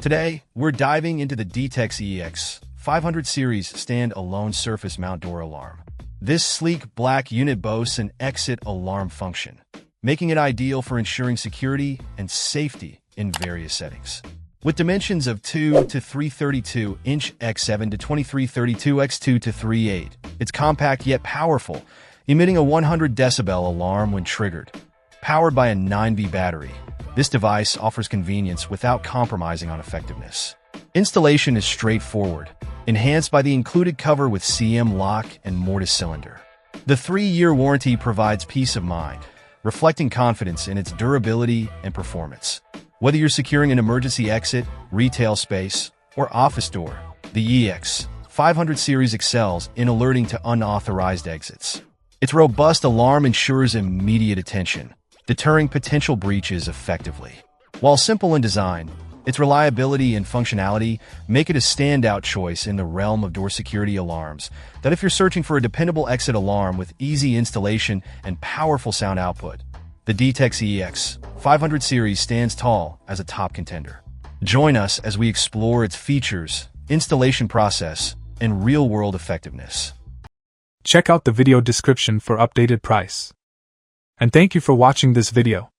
Today, we're diving into the Detex EAX-500 series stand-alone surface mount door alarm. This sleek black unit boasts an exit alarm function, making it ideal for ensuring security and safety in various settings. With dimensions of 2 to 332 inch x 7 to 2332 x 2 to 38, it's compact yet powerful, emitting a 100 decibel alarm when triggered. Powered by a 9V battery, this device offers convenience without compromising on effectiveness. Installation is straightforward, enhanced by the included cover with CM lock and mortise cylinder. The 3-year warranty provides peace of mind, reflecting confidence in its durability and performance. Whether you're securing an emergency exit, retail space, or office door, the EAX-500 series excels in alerting to unauthorized exits. Its robust alarm ensures immediate attention, deterring potential breaches effectively. While simple in design, its reliability and functionality make it a standout choice in the realm of door security alarms that if you're searching for a dependable exit alarm with easy installation and powerful sound output, the Detex EAX-500 series stands tall as a top contender. Join us as we explore its features, installation process, and real-world effectiveness. Check out the video description for updated price. And thank you for watching this video.